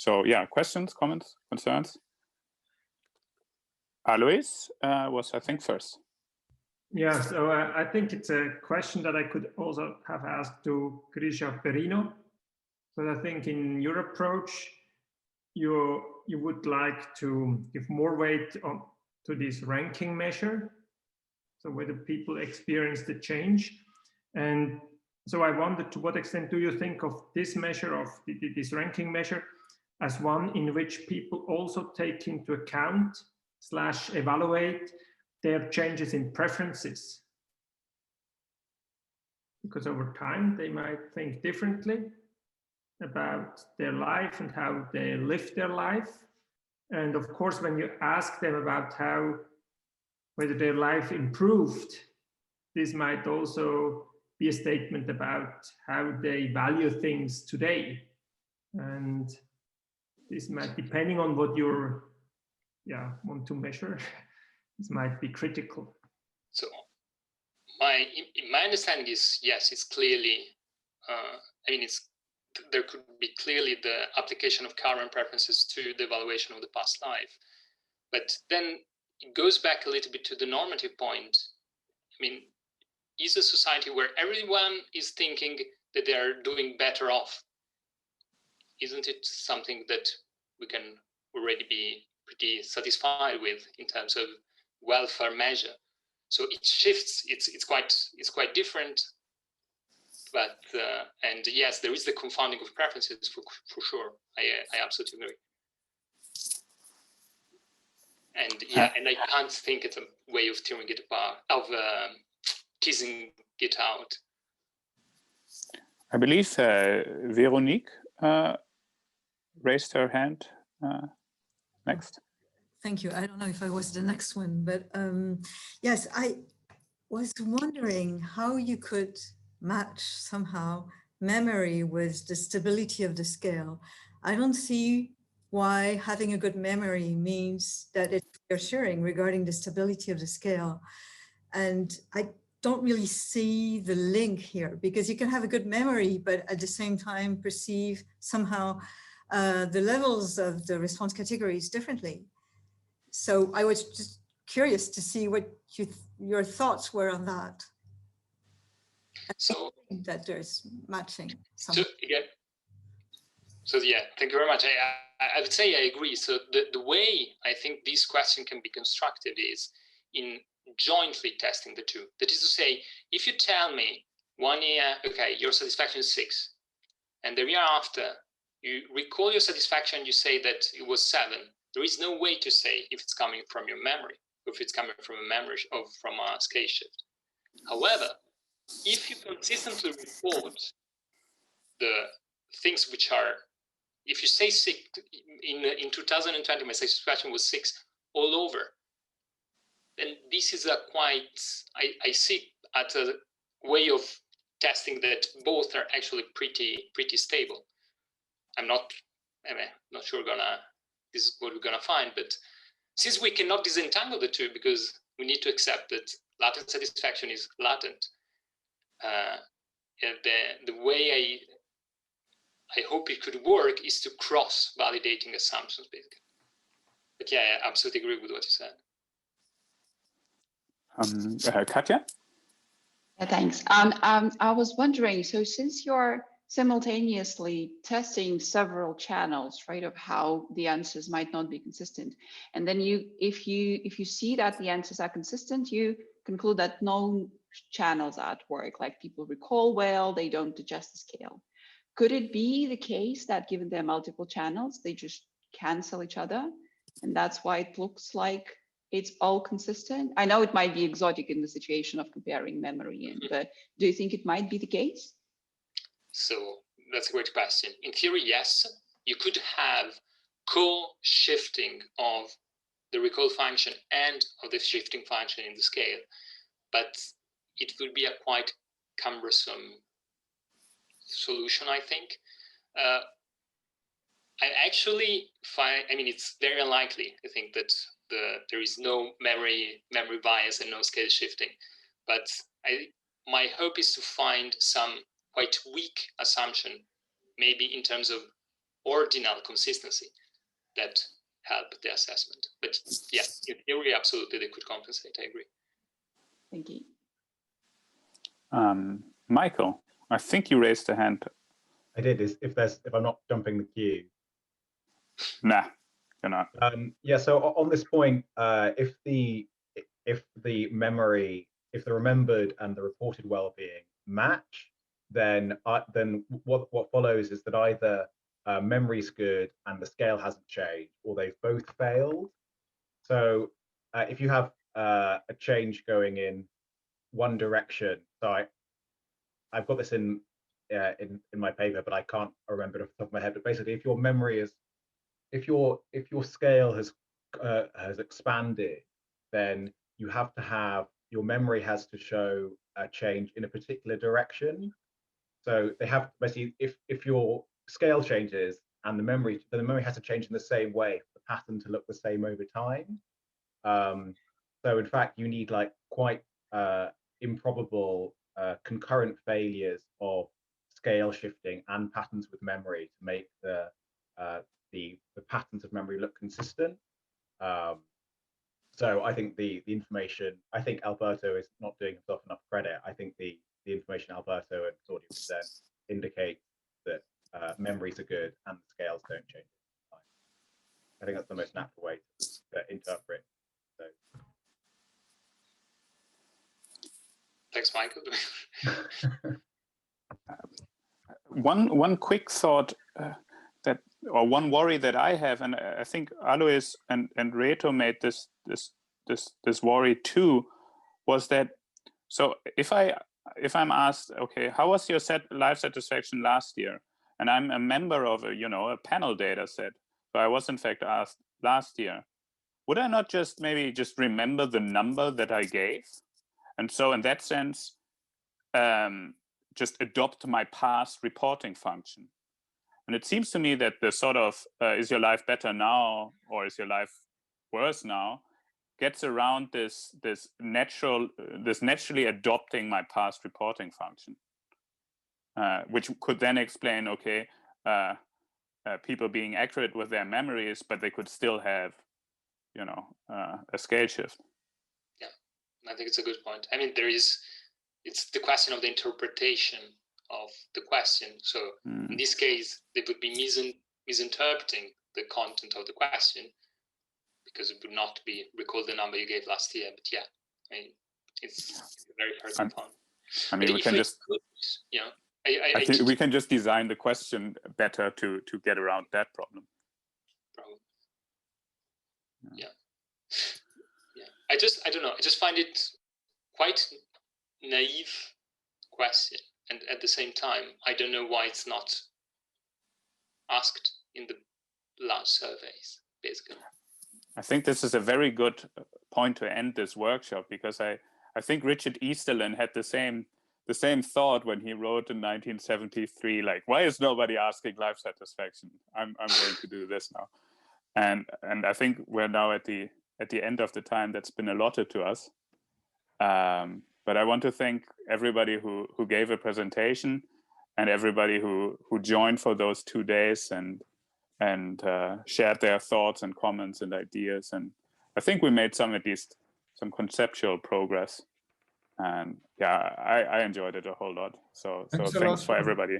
So yeah, questions, comments, concerns? Alois was, I think, first. Yeah, so I think it's a question that I could also have asked to Grisha Perino. But I think in your approach, you would like to give more weight to this ranking measure, so whether people experience the change. And so I wondered, to what extent do you think of this measure, of this ranking measure, as one in which people also take into account / evaluate their changes in preferences? Because over time they might think differently about their life and how they live their life. And of course, when you ask them about whether their life improved, this might also be a statement about how they value things today. And this might, depending on what you want to measure, this might be critical. So my understanding is, yes, it's clearly, there could be clearly the application of current preferences to the evaluation of the past life. But then it goes back a little bit to the normative point. I mean, is a society where everyone is thinking that they are doing better off? Isn't it something that we can already be pretty satisfied with in terms of welfare measure? So it shifts. It's quite different. But and yes, there is the confounding of preferences for sure. I absolutely agree. And yeah, and I can't think it's a way of tearing it apart, of teasing it out. I believe Veronique raised her hand next. Thank you. I don't know if I was the next one, but yes, I was wondering how you could match somehow memory with the stability of the scale. I don't see why having a good memory means that it's reassuring regarding the stability of the scale. And I don't really see the link here, because you can have a good memory, but at the same time perceive somehow the levels of the response categories differently. So I was just curious to see what your thoughts were on that. So that there's matching. So again, so yeah, thank you very much. I would say I agree. So the way I think this question can be constructed is in jointly testing the two. That is to say, if you tell me 1 year, okay, your satisfaction is 6, and the year after you recall your satisfaction, you say that it was 7. There is no way to say if it's coming from your memory, or if it's coming from a memory or from a scale shift. However, if you consistently report the things which are, if you say 6, in 2020, my satisfaction was 6 all over, then this is a quite, I see at a way of testing that both are actually pretty stable. I'm not sure this is what we're gonna find, but since we cannot disentangle the two because we need to accept that latent satisfaction is latent, the way I hope it could work is to cross-validating assumptions, basically. But yeah, I absolutely agree with what you said. Katja? Yeah, thanks. I was wondering, so since you're simultaneously testing several channels, right, of how the answers might not be consistent, and then if you see that the answers are consistent, you conclude that no channels are at work, like people recall well, they don't adjust the scale. Could it be the case that given there are multiple channels, they just cancel each other, and that's why it looks like it's all consistent? I know it might be exotic in the situation of comparing memory, but do you think it might be the case? So that's a great question. In theory, yes, you could have co-shifting of the recall function and of the shifting function in the scale, but it would be a quite cumbersome solution, I think. I actually find, it's very unlikely, I think, that there is no memory bias and no scale shifting, but my hope is to find some quite weak assumption, maybe in terms of ordinal consistency that help the assessment. But yeah, in theory, absolutely, they could compensate. I agree. Thank you. Michael, I think you raised a hand. I did. If I'm not jumping the queue. Nah, you're not. Yeah. So on this point, if the remembered and the reported well-being match, then what follows is that either memory's good and the scale hasn't changed, or they've both failed. So if you have a change going in one direction, so I've got this in my paper, but I can't remember it off the top of my head. But basically, if your memory is, if your scale has expanded, then you have to have, your memory has to show a change in a particular direction. So they have basically, if your scale changes and the memory has to change in the same way for the pattern to look the same over time. So in fact, you need like quite improbable concurrent failures of scale shifting and patterns with memory to make the patterns of memory look consistent. So I think the information, I think Alberto is not doing himself enough credit. I think the information Alberto and Claudia present indicates that memories are good and the scales don't change. I think that's the most natural way to interpret. So. Thanks, Michael. One quick thought or one worry that I have, and I think Alois and Reto made this worry too, was that, so if I'm asked, okay, how was your life satisfaction last year? And I'm a member of a panel data set. So I was in fact asked last year, would I not maybe just remember the number that I gave? And so in that sense, just adopt my past reporting function. And it seems to me that the sort of, is your life better now or is your life worse now, gets around this naturally adopting my past reporting function, which could then explain, okay, people being accurate with their memories, but they could still have, a scale shift. Yeah, I think it's a good point. I mean, it's the question of the interpretation of the question. So in this case, they would be misinterpreting the content of the question, because it would not be recall the number you gave last year. But yeah, I mean, it's a very pertinent point. I mean, we can just, I think we can just design the question better to get around that problem. Yeah. I don't know. I just find it quite naive question, and at the same time, I don't know why it's not asked in the large surveys, basically. I think this is a very good point to end this workshop, because I think Richard Easterlin had the same thought when he wrote in 1973, like, why is nobody asking life satisfaction? I'm going to do this now. And I think we're now at the end of the time that's been allotted to us. But I want to thank everybody who gave a presentation, and everybody who joined for those 2 days and shared their thoughts and comments and ideas. And I think we made at least some conceptual progress. And yeah, I enjoyed it a whole lot. So thanks for everybody.